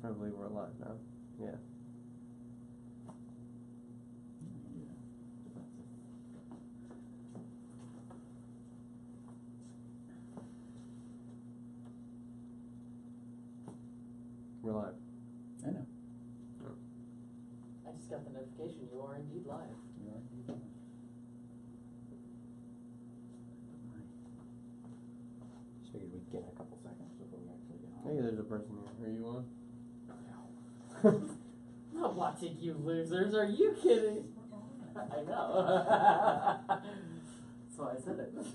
I believe we're live now. Yeah. We're live. I know. I just got the notification. You are indeed live. You are indeed live. Just figured we'd get a couple seconds before we actually get on. Hey, there's a person here. Are you on? I'm not watching you losers. Are you kidding? I know. That's why I said it. There's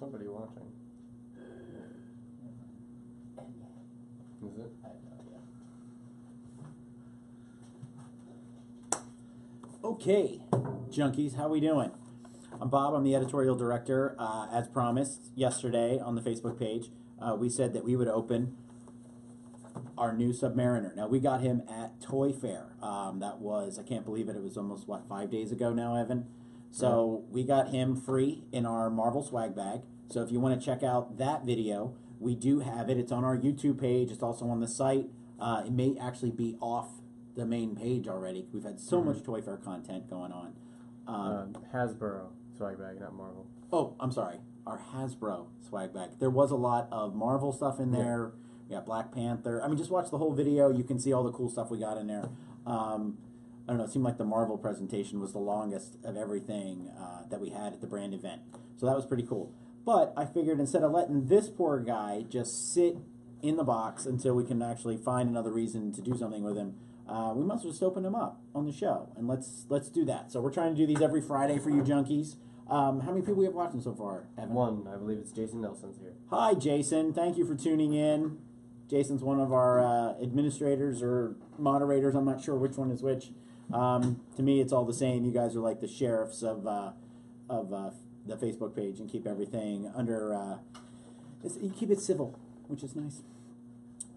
somebody watching. Is it? I have no idea. Okay, junkies, how we doing? I'm Bob. I'm the editorial director. As promised yesterday on the Facebook page, we said that we would open our new Submariner. Now, we got him at Toy Fair. That was, I can't believe it, it was almost, what, 5 days ago now, Evan? So we got him free in our Marvel swag bag. So if you want to check out that video, we do have it. It's on our YouTube page. It's also on the site. It may actually be off the main page already. We've had so much Toy Fair content going on. Hasbro swag bag, not Marvel. Oh, I'm sorry. Our Hasbro swag bag. There was a lot of Marvel stuff in there. We got Black Panther. I mean, just watch the whole video. You can see all the cool stuff we got in there. I don't know. It seemed like the Marvel presentation was the longest of everything that we had at the brand event. So that was pretty cool. But I figured instead of letting this poor guy just sit in the box until we can actually find another reason to do something with him, we must just open him up on the show, and let's do that. So we're trying to do these every Friday for you junkies. How many people we have watching so far, Evan? One, I believe it's Jason Nelson's here. Hi, Jason. Thank you for tuning in. Jason's one of our administrators or moderators. I'm not sure which one is which. To me, it's all the same. You guys are like the sheriffs of the Facebook page and keep everything under. You keep it civil, which is nice.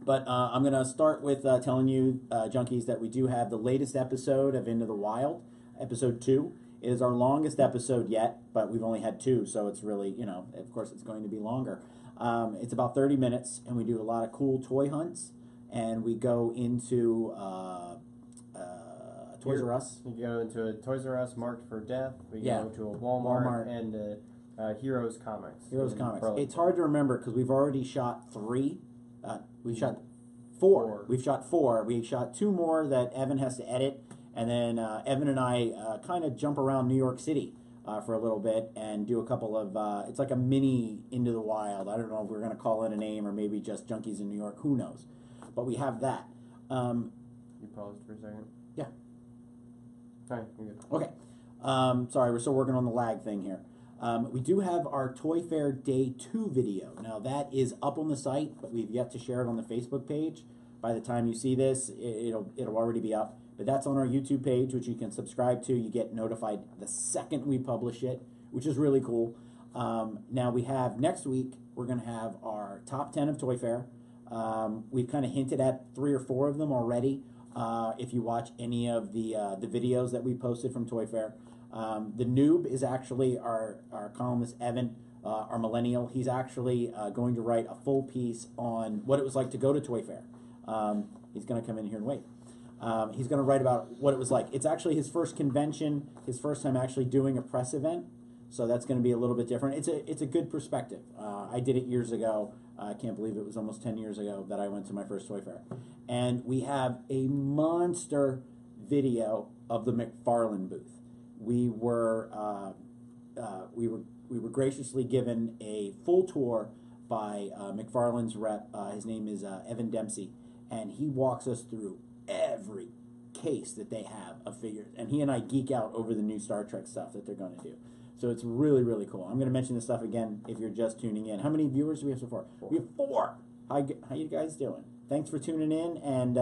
But I'm going to start with telling you, junkies, that we do have the latest episode of Into the Wild, episode 2. It is our longest episode yet, but we've only had 2, so it's really, you know, of course it's going to be longer. It's about 30 minutes, and we do a lot of cool toy hunts, and we go into Toys R Us. You go into a Toys R Us marked for death. We go to a Walmart. And Heroes Comics. Heroes Comics. Burlington. It's hard to remember because we've already shot 3. We've shot 4. We've shot 4. We shot 2 more that Evan has to edit, and then Evan and I kind of jump around New York City for a little bit and do a couple of. It's like a mini Into the Wild. I don't know if we're going to call it a name or maybe just Junkies in New York. Who knows? But we have that. You paused for a second. Yeah. All right, you're good. Okay. Sorry, we're still working on the lag thing here. We do have our Toy Fair Day 2 video. Now, that is up on the site, but we've yet to share it on the Facebook page. By the time you see this, it'll already be up. But that's on our YouTube page, which you can subscribe to. You get notified the second we publish it, which is really cool. Now, we have next week, we're going to have our top 10 of Toy Fair. We've kind of hinted at 3 or 4 of them already. If you watch any of the videos that we posted from Toy Fair. The noob is actually our columnist, Evan, our millennial. He's actually going to write a full piece on what it was like to go to Toy Fair. He's going to come in here and wait. He's going to write about what it was like. It's actually his first convention, his first time actually doing a press event. So that's going to be a little bit different. It's a good perspective. I did it years ago. I can't believe it was almost 10 years ago that I went to my first Toy Fair. And we have a monster video of the McFarlane booth. We were graciously given a full tour by McFarlane's rep. His name is Evan Dempsey, and he walks us through every case that they have of figures. And he and I geek out over the new Star Trek stuff that they're going to do. So it's really, really cool. I'm going to mention this stuff again if you're just tuning in. How many viewers do we have so far? 4. We have 4. How you guys doing? Thanks for tuning in and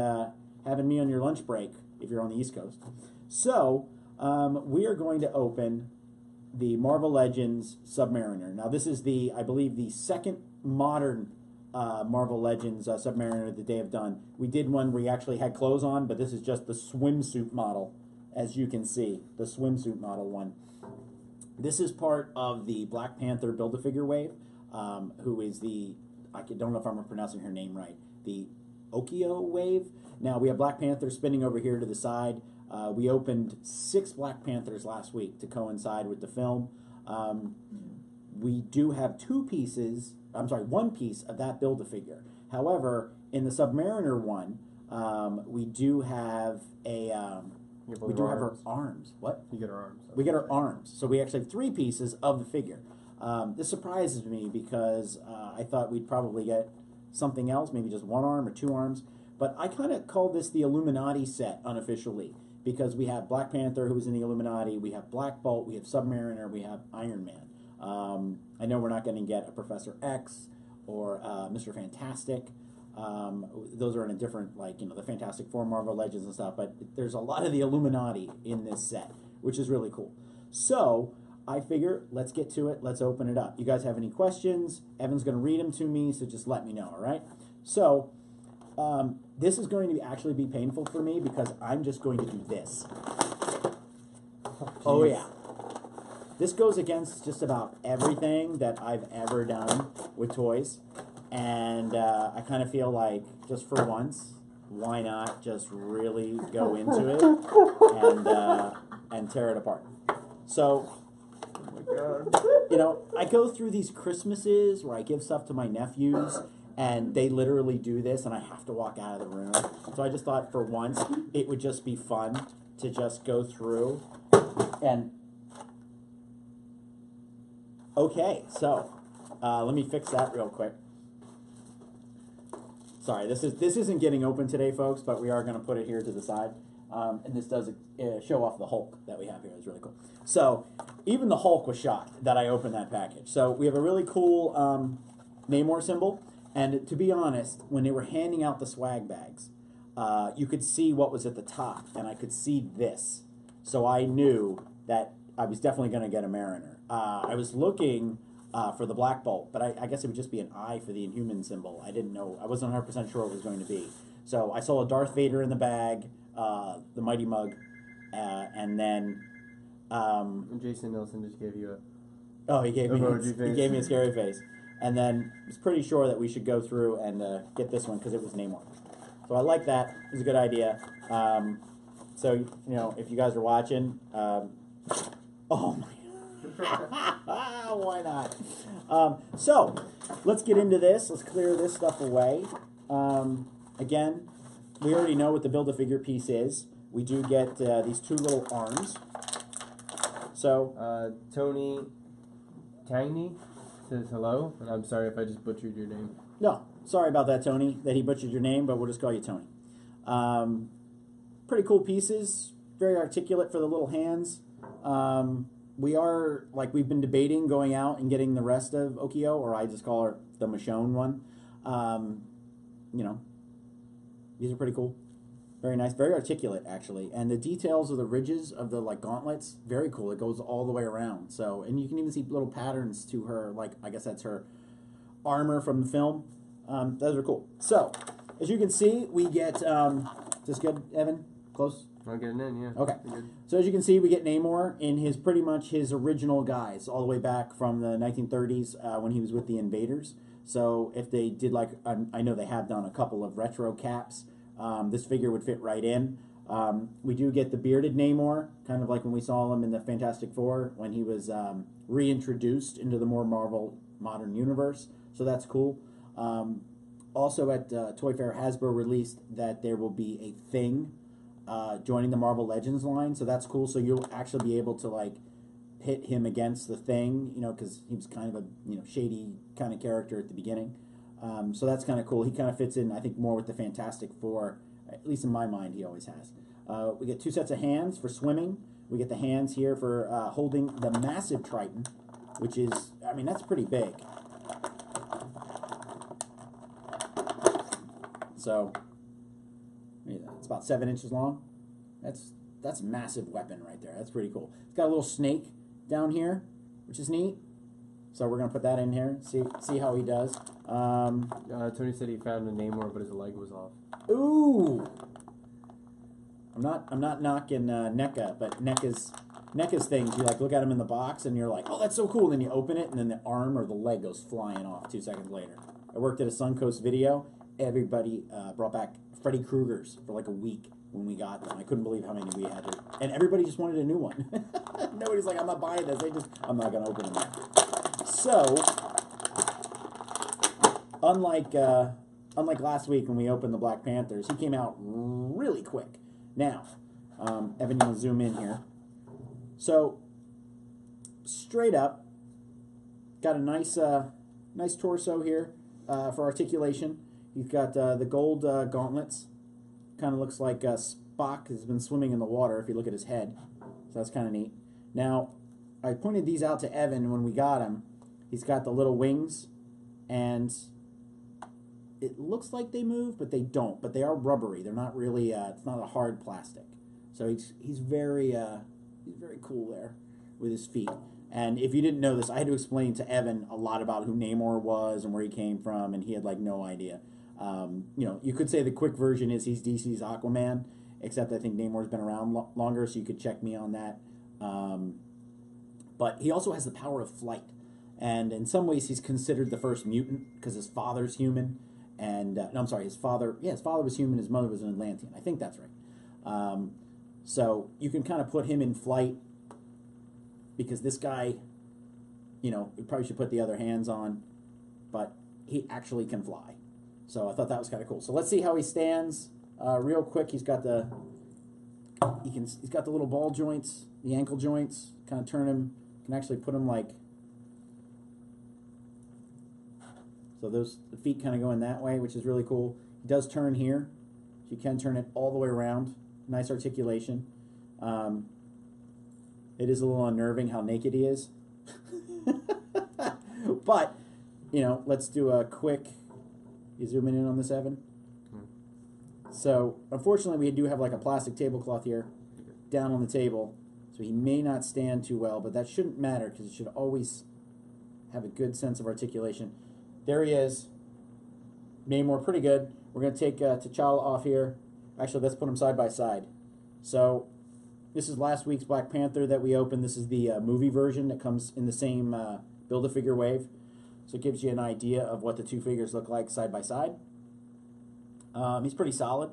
having me on your lunch break if you're on the East Coast. So we are going to open the Marvel Legends Submariner. Now this is I believe the second modern Marvel Legends Submariner that they have done. We did one where he actually had clothes on, but this is just the swimsuit model, as you can see, the swimsuit model one. This is part of the Black Panther Build-A-Figure wave, who is I don't know if I'm pronouncing her name right, the Okio wave. Now, we have Black Panther spinning over here to the side. We opened 6 Black Panthers last week to coincide with the film. We do have 1 piece of that Build-A-Figure. However, in the Submariner one, we do have her arms. What? You get her arms. We get her arms. So we actually have 3 pieces of the figure. This surprises me because I thought we'd probably get something else, maybe just 1 arm or 2 arms. But I kind of call this the Illuminati set unofficially because we have Black Panther, who was in the Illuminati, we have Black Bolt, we have Submariner, we have Iron Man. I know we're not going to get a Professor X or Mr. Fantastic. Those are in a different, the Fantastic Four, Marvel Legends and stuff, but there's a lot of the Illuminati in this set, which is really cool. So I figure, let's get to it, let's open it up. You guys have any questions? Evan's going to read them to me, so just let me know, all right? So this is going to actually be painful for me because I'm just going to do this. Oh yeah. This goes against just about everything that I've ever done with toys. And I kind of feel like, just for once, why not just really go into it and tear it apart? So, oh my God. You know, I go through these Christmases where I give stuff to my nephews, and they literally do this, and I have to walk out of the room. So I just thought, for once, it would just be fun to just go through and... Okay, so let me fix that real quick. Sorry, this isn't getting open today, folks, but we are going to put it here to the side. And this does show off the Hulk that we have here. It's really cool. So even the Hulk was shocked that I opened that package. So we have a really cool Namor symbol. And to be honest, when they were handing out the swag bags, you could see what was at the top, and I could see this. So I knew that I was definitely going to get a Mariner. I was looking for the Black Bolt, but I guess it would just be an eye for the Inhuman symbol. I didn't know. I wasn't 100% sure what it was going to be. So I saw a Darth Vader in the bag, the Mighty Mug, and then... Jason Nelson just gave you a... Oh, he gave me a scary face. And then I was pretty sure that we should go through and get this one because it was Namor. So I like that. It was a good idea. So, you know, if you guys are watching... oh, my... Why not? So, let's get into this. Let's clear this stuff away. Again, we already know what the Build-A-Figure piece is. We do get these 2 little arms. So, Tony Tangney says hello, and I'm sorry if I just butchered your name. No, sorry about that, Tony, that he butchered your name, but we'll just call you Tony. Pretty cool pieces, very articulate for the little hands. We've been debating going out and getting the rest of Okio, or I just call her the Michonne one. You know, these are pretty cool. Very nice, very articulate, actually. And the details of the ridges of the, gauntlets, very cool. It goes all the way around. So, and you can even see little patterns to her, I guess that's her armor from the film. Those are cool. So, as you can see, we get, is this good, Evan? Close? I'm getting in, yeah. Okay. So as you can see, we get Namor in pretty much his original guise, all the way back from the 1930s when he was with the Invaders. So if they did I know they have done a couple of retro caps, this figure would fit right in. We do get the bearded Namor, kind of like when we saw him in the Fantastic Four when he was reintroduced into the more Marvel modern universe. So that's cool. Also at Toy Fair, Hasbro released that there will be a Thing joining the Marvel Legends line, so that's cool. So you'll actually be able to pit him against the Thing, you know, because he was kind of a shady kind of character at the beginning. So that's kind of cool. He kind of fits in, I think, more with the Fantastic Four, at least in my mind. He always has. We get 2 sets of hands for swimming. We get the hands here for holding the massive Triton, which is, I mean, that's pretty big. So it's about 7 inches long. That's a massive weapon right there. That's pretty cool. It's got a little snake down here, which is neat. So we're gonna put that in here. See how he does. Tony said he found a Namor, but his leg was off. Ooh. I'm not knocking NECA, but NECA's NECA's things, you like look at them in the box and you're like, oh, that's so cool. And then you open it and then the arm or the leg goes flying off 2 seconds later. I worked at a Suncoast Video. Everybody brought back Freddy Krueger's for like a week when we got them. I couldn't believe how many we had to, and everybody just wanted a new one. Nobody's like, I'm not buying this. I'm not gonna open them yet. So, unlike last week when we opened the Black Panthers, he came out really quick. Now, Evan, you want to zoom in here? So, straight up, got a nice torso here for articulation. He's got the gold gauntlets. Kind of looks like Spock has been swimming in the water if you look at his head. So that's kind of neat. Now, I pointed these out to Evan when we got him. He's got the little wings, and it looks like they move, but they don't. But they are rubbery. They're not really. It's not a hard plastic. So he's very cool there with his feet. And if you didn't know this, I had to explain to Evan a lot about who Namor was and where he came from, and he had like no idea. You could say the quick version is he's DC's Aquaman, except I think Namor's been around longer, so you could check me on that. But he also has the power of flight, and in some ways he's considered the first mutant because his father's human, and no, I'm sorry, his father was human, his mother was an Atlantean. I think that's right. So you can kind of put him in flight because this guy, you probably should put the other hands on, but he actually can fly. So I thought that was kind of cool. So let's see how he stands real quick. He's got the little ball joints, the ankle joints. Kind of turn him. Can actually put him like so. The feet kind of going that way, which is really cool. He does turn here. So you can turn it all the way around. Nice articulation. It is a little unnerving how naked he is. But let's do a quick. You zooming in on this, Evan? So, unfortunately, we do have like a plastic tablecloth here down on the table. So he may not stand too well, but that shouldn't matter because it should always have a good sense of articulation. There he is. Namor, pretty good. We're going to take T'Challa off here. Actually, let's put them side by side. So, this is last week's Black Panther that we opened. This is the movie version that comes in the same Build-A-Figure wave. So it gives you an idea of what the two figures look like side by side. He's pretty solid,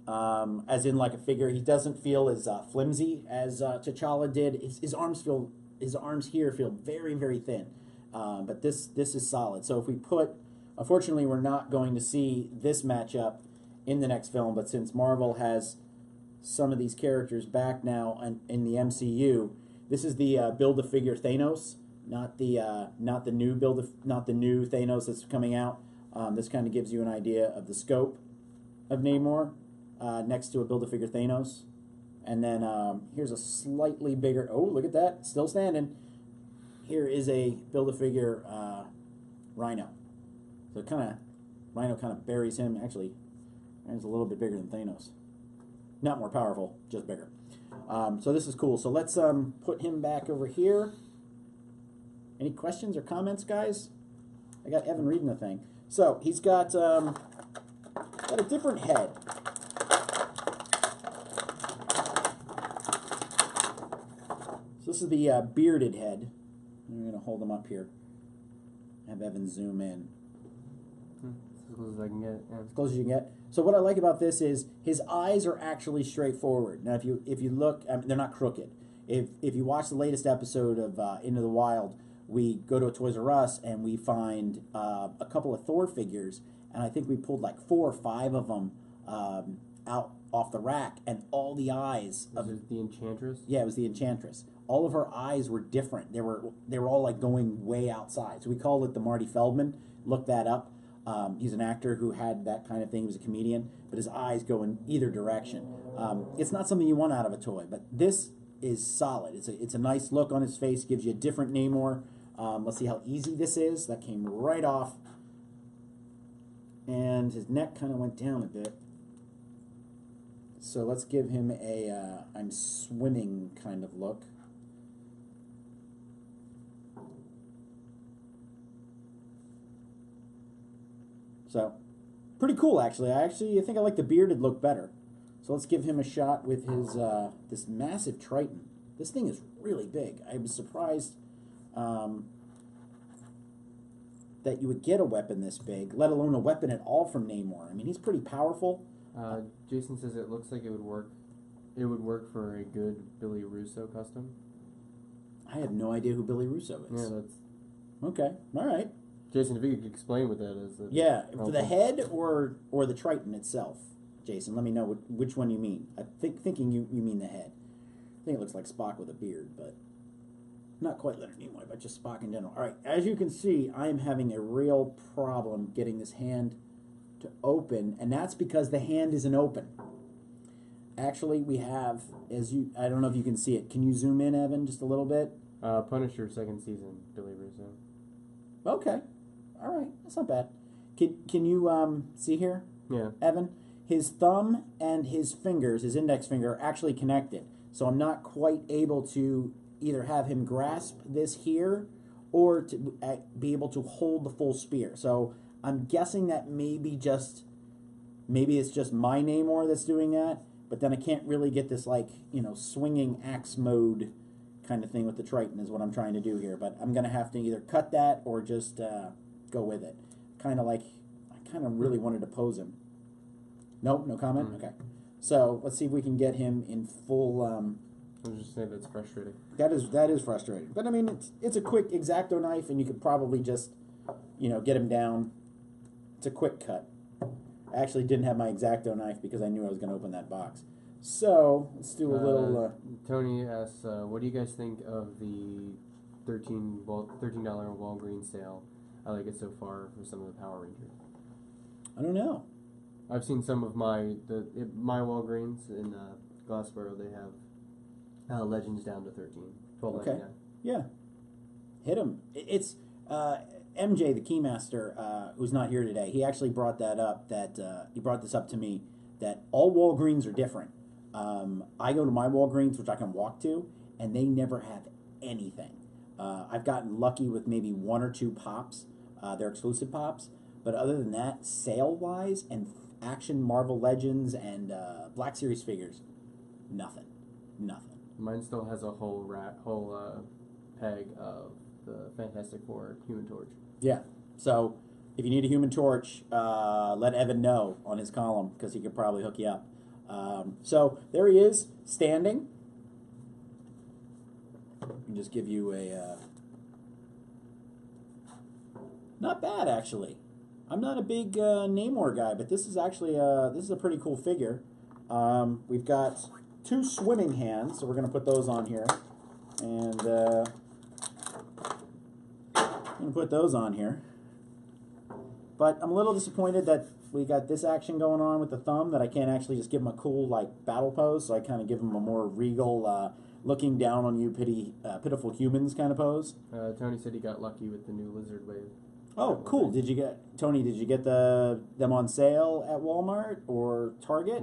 as in like a figure. He doesn't feel as flimsy as T'Challa did. His arms here feel very, very thin, but this is solid. So if we unfortunately, we're not going to see this matchup in the next film. But since Marvel has some of these characters back now in the MCU, this is the Build-A-Figure Thanos. Not the new Thanos that's coming out. This kind of gives you an idea of the scope of Namor next to a Build-A-Figure Thanos. And then here's a slightly bigger. Oh, look at that, still standing. Here is a Build-A-Figure Rhino. So Rhino kind of buries him. Actually, Rhino's a little bit bigger than Thanos. Not more powerful, just bigger. So this is cool. So let's put him back over here. Any questions or comments, guys? I got Evan reading the thing. So he's got a different head. So this is the bearded head. I'm going to hold him up here. Have Evan zoom in. As close as I can get. Yeah. As close as you can get. So what I like about this is his eyes are actually straightforward. Now, if you look, they're not crooked. If you watch the latest episode of Into the Wild, we go to a Toys R Us and we find a couple of Thor figures, and I think we pulled like 4 or 5 of them out off the rack, and all the eyes. Was it the Enchantress? Yeah, it was the Enchantress. All of her eyes were different. They were all like going way outside. So we called it the Marty Feldman. Look that up. He's an actor who had that kind of thing. He was a comedian, but his eyes go in either direction. It's not something you want out of a toy, but this is solid. It's a nice look on his face. Gives you a different Namor. Let's see how easy this is. That came right off. And his neck kind of went down a bit. So let's give him a I'm swimming kind of look. So, pretty cool actually. I think I like the bearded look better. So let's give him a shot with his this massive Triton. This thing is really big. I was surprised that you would get a weapon this big, let alone a weapon at all from Namor. I mean, he's pretty powerful. Jason says it looks like it would work. It would work for a good Billy Russo custom. I have no idea who Billy Russo is. Yeah, that's okay. All right. Jason, if you could explain what that is. Yeah, for the head or the Triton itself. Jason, let me know which one you mean. I thinking you mean the head. I think it looks like Spock with a beard, but not quite Leonard Nimoy, but just Spock in general. All right, as you can see, I am having a real problem getting this hand to open, and that's because the hand isn't open. Actually, we have, I don't know if you can see it. Can you zoom in, Evan, just a little bit? Punisher second season, Billy Russo. Okay. All right, that's not bad. Can you see here? Yeah. Evan, his thumb and his fingers, his index finger, are actually connected. So I'm not quite able to either have him grasp this here or to be able to hold the full spear. So I'm guessing that maybe it's just my Namor that's doing that, but then I can't really get this swinging axe mode kind of thing with the Triton is what I'm trying to do here. But I'm going to have to either cut that or just go with it. I kind of really wanted to pose him. Nope, no comment? Okay. So let's see if we can get him in full... I was just saying that's frustrating. That is frustrating. But I mean, it's a quick X-Acto knife, and you could probably just, get him down. It's a quick cut. I actually didn't have my X-Acto knife because I knew I was going to open that box. So let's do a little... Tony asks, what do you guys think of the $13 Walgreens sale? I like it so far for some of the Power Rangers. I don't know. I've seen some of my Walgreens in Glassboro. They have Legends down to 13. Okay. Yeah. Hit him. It's MJ, the Keymaster, who's not here today. He actually brought that up. He brought this up to me that all Walgreens are different. I go to my Walgreens, which I can walk to, and they never have anything. I've gotten lucky with maybe one or two pops. They're exclusive pops. But other than that, sale-wise and Action Marvel Legends and Black Series figures, nothing. Mine still has a whole peg of the Fantastic Four Human Torch. Yeah. So if you need a Human Torch, let Evan know on his column because he could probably hook you up. So there he is, standing. I can just give you a... not bad, actually. I'm not a big Namor guy, but this is actually this is a pretty cool figure. We've got two swimming hands, so we're going to put those on here. And I'm going to put those on here. But I'm a little disappointed that we got this action going on with the thumb, that I can't actually just give him a cool battle pose, so I kind of give him a more regal, looking down on you pitiful humans kind of pose. Tony said he got lucky with the new Lizard Wave. Oh, cool. Did you get them on sale at Walmart or Target?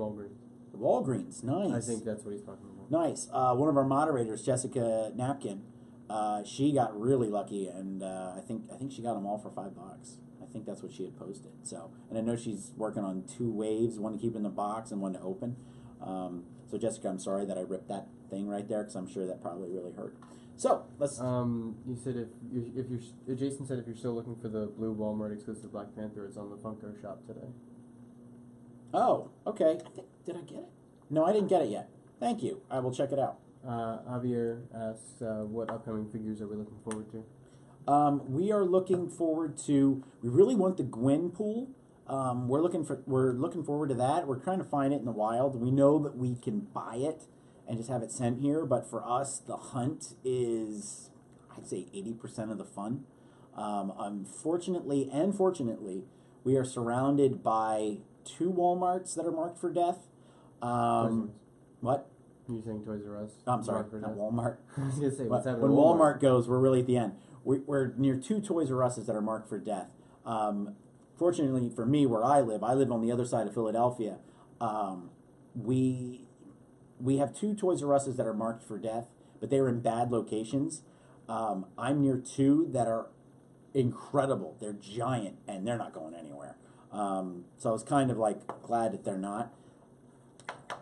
Walgreens, nice. I think that's what he's talking about. Nice. One of our moderators, Jessica Napkin, she got really lucky, and I think she got them all for $5. I think that's what she had posted. So, and I know she's working on 2 waves, one to keep in the box and one to open. So Jessica, I'm sorry that I ripped that thing right there because I'm sure that probably really hurt. So let's. You said Jason said if you're still looking for the blue Walmart exclusive Black Panther, it's on the Funko shop today. Oh, okay. Did I get it? No, I didn't get it yet. Thank you. I will check it out. Javier asks, what upcoming figures are we looking forward to? We are looking forward to. We really want the Gwen pool. We're looking forward to that. We're trying to find it in the wild. We know that we can buy it and just have it sent here, but for us, the hunt is, I'd say, 80% of the fun. Unfortunately and fortunately, we are surrounded by 2 Walmarts that are marked for death. What? You're saying Toys R Us? I'm sorry, not Walmart. I was going to say, what's happening when to Walmart goes, we're really at the end. We're near 2 Toys R Us's that are marked for death. Fortunately for me, where I live on the other side of Philadelphia. We have 2 Toys R Us's that are marked for death, but they are in bad locations. I'm near 2 that are incredible. They're giant, and they're not going anywhere. So I was kind of glad that they're not.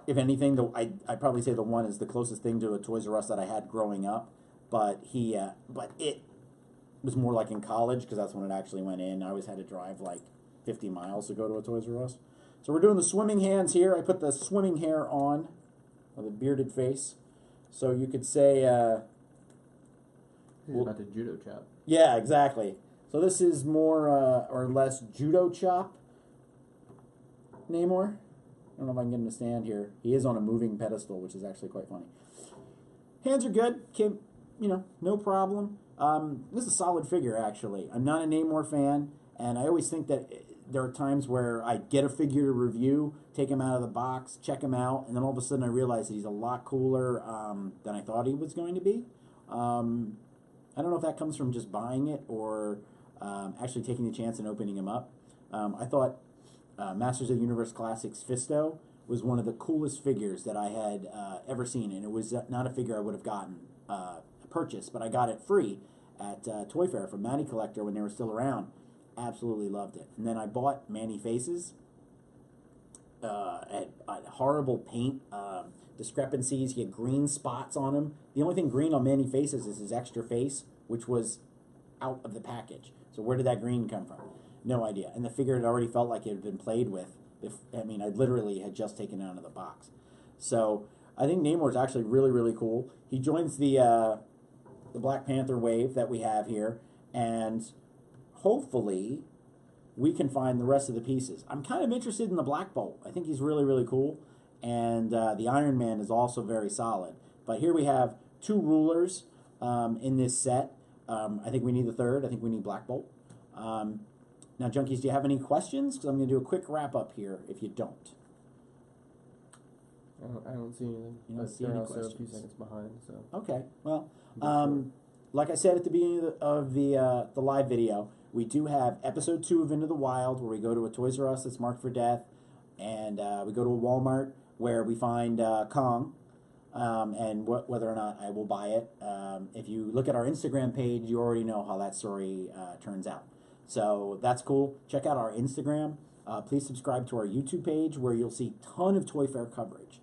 if anything, I'd probably say the one is the closest thing to a Toys R Us that I had growing up. But it was more like in college because that's when it actually went in. I always had to drive like 50 miles to go to a Toys R Us. So we're doing the swimming hands here. I put the swimming hair on, or the bearded face. So you could say... He's about to judo chop. Yeah, exactly. So this is more or less judo chop. Namor. I don't know if I can get him to stand here. He is on a moving pedestal, which is actually quite funny. Hands are good. No problem. This is a solid figure, actually. I'm not a Namor fan, and I always think that there are times where I get a figure to review, take him out of the box, check him out, and then all of a sudden I realize that he's a lot cooler than I thought he was going to be. I don't know if that comes from just buying it or actually taking the chance and opening him up. I thought Masters of the Universe Classics Fisto was one of the coolest figures that I had ever seen, and it was not a figure I would have gotten purchased, but I got it free at Toy Fair from Manny Collector when they were still around. Absolutely loved it. And then I bought Manny Faces at horrible paint discrepancies. He had green spots on him. The only thing green on Manny Faces is his extra face, which was out of the package. So where did that green come from? No idea. And the figure had already felt like it had been played with. I literally had just taken it out of the box. So I think Namor is actually really, really cool. He joins the Black Panther wave that we have here, and hopefully we can find the rest of the pieces. I'm kind of interested in the Black Bolt. I think he's really, really cool. And the Iron Man is also very solid. But here we have two rulers in this set. I think we need the third. I think we need Black Bolt. Now, Junkies, do you have any questions? Because I'm going to do a quick wrap-up here if you don't. I don't see anything. You don't see any also questions. a few seconds behind, so... Okay. Well, like I said at the beginning of the live video, we do have episode 2 of Into the Wild, where we go to a Toys R Us that's marked for death, and we go to a Walmart where we find Kong, and whether or not I will buy it. If you look at our Instagram page, you already know how that story turns out. So that's cool. Check out our Instagram. Please subscribe to our YouTube page where you'll see a ton of Toy Fair coverage.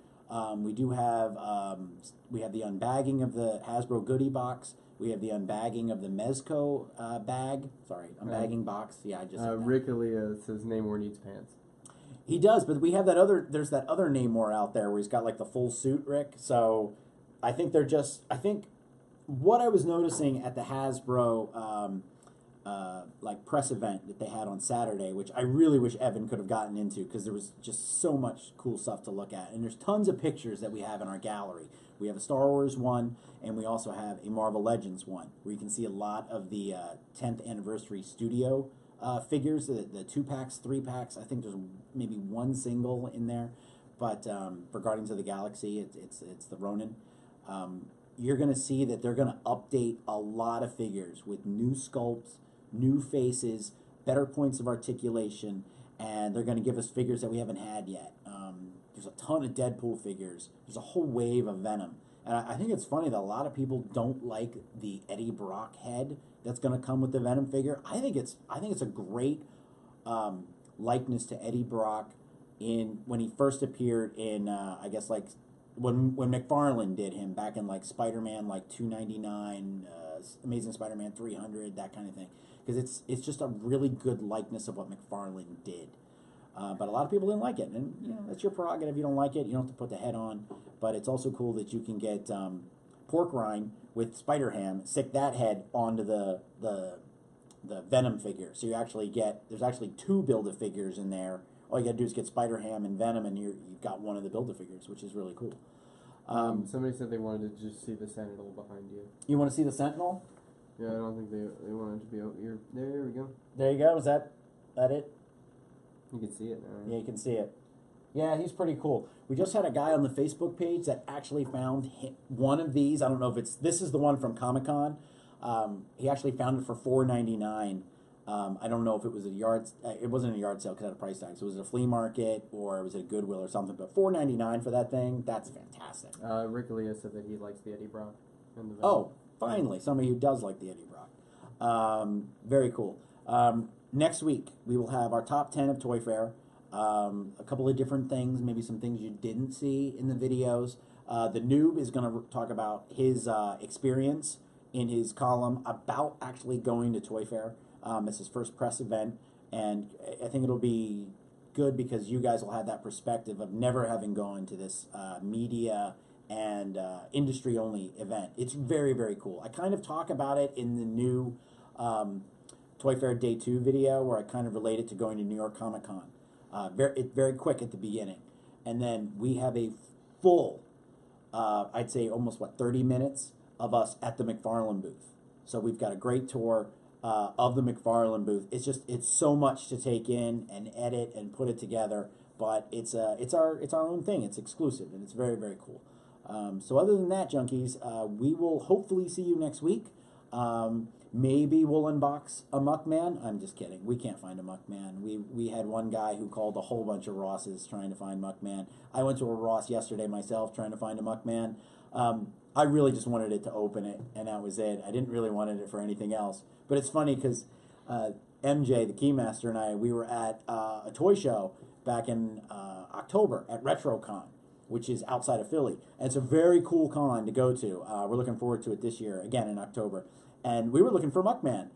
We do have the unbagging of the Hasbro goodie box. We have the unbagging of the Mezco bag. Sorry, unbagging box. Yeah, I just said that. Rick Aaliyah says Namor needs pants. He does, but we have that other. There's that other Namor out there where he's got like the full suit, Rick. So I think I think what I was noticing at the Hasbro like press event that they had on Saturday, which I really wish Evan could have gotten into because there was just so much cool stuff to look at, and there's tons of pictures that we have in our gallery. We have a Star Wars one, and we also have a Marvel Legends one, where you can see a lot of the 10th anniversary studio figures, the 2-packs, 3-packs. I think there's maybe one single in there, but for Guardians of the Galaxy, it's the Ronin. You're going to see that they're going to update a lot of figures with new sculpts, new faces, better points of articulation, and they're going to give us figures that we haven't had yet. There's a ton of Deadpool figures. There's a whole wave of Venom. And I think it's funny that a lot of people don't like the Eddie Brock head that's going to come with the Venom figure. I think it's a great likeness to Eddie Brock when he first appeared in I guess like when McFarlane did him back in like Spider-Man like 299, Amazing Spider-Man 300, that kind of thing. Because it's just a really good likeness of what McFarlane did. But a lot of people didn't like it, and that's your prerogative. If you don't like it, you don't have to put the head on. But it's also cool that you can get pork rind with Spider Ham, stick that head onto the Venom figure. So there's actually 2 Build-A-Figures in there. All you got to do is get Spider Ham and Venom, and you've got one of the Build-A-Figures, which is really cool. Somebody said they wanted to just see the Sentinel behind you. You want to see the Sentinel? Yeah, I don't think they wanted to be out here. There we go. There you go. Is that it? You can see it now. Right? Yeah, you can see it. Yeah, he's pretty cool. We just had a guy on the Facebook page that actually found one of these. I don't know if this is the one from Comic-Con. He actually found it for $4.99. I don't know if it was it wasn't a yard sale because it had a price tag. So was it a flea market or was it a Goodwill or something? But $4.99 for that thing, that's fantastic. Rick Aaliyah said that he likes the Eddie Brock. And the Venom. Oh, finally, somebody who does like the Eddie Brock. Very cool. Next week, we will have our top 10 of Toy Fair. a couple of different things, maybe some things you didn't see in the videos. The noob is going to talk about his experience in his column about actually going to Toy Fair. It's his first press event, and I think it'll be good because you guys will have that perspective of never having gone to this media and industry-only event. It's very, very cool. I kind of talk about it in the new Toy Fair Day 2 video where I kind of relate it to going to New York Comic Con. Very quick at the beginning. And then we have a full, I'd say almost, 30 minutes of us at the McFarlane booth. So we've got a great tour of the McFarlane booth. It's so much to take in and edit and put it together, but it's our own thing. It's exclusive, and it's very, very cool. So other than that, junkies, we will hopefully see you next week. Maybe we'll unbox a Muckman. I'm just kidding. We can't find a Muckman. We had one guy who called a whole bunch of Rosses trying to find Muckman. I went to a Ross yesterday myself trying to find a Muckman. I really just wanted it to open it, and that was it. I didn't really want it for anything else. But it's funny because MJ, the Keymaster, and I, we were at a toy show back in October at RetroCon, which is outside of Philly. And it's a very cool con to go to. We're looking forward to it this year, again in October. And we were looking for Muckman.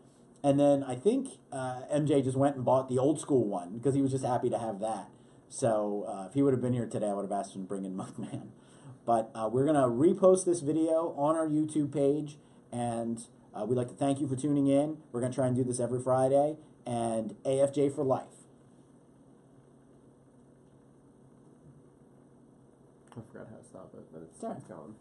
And then I think MJ just went and bought the old school one because he was just happy to have that. So if he would have been here today, I would have asked him to bring in Muckman. But we're going to repost this video on our YouTube page. And we'd like to thank you for tuning in. We're going to try and do this every Friday. And AFJ for life. I forgot how to stop it, but it's Sorry. gone.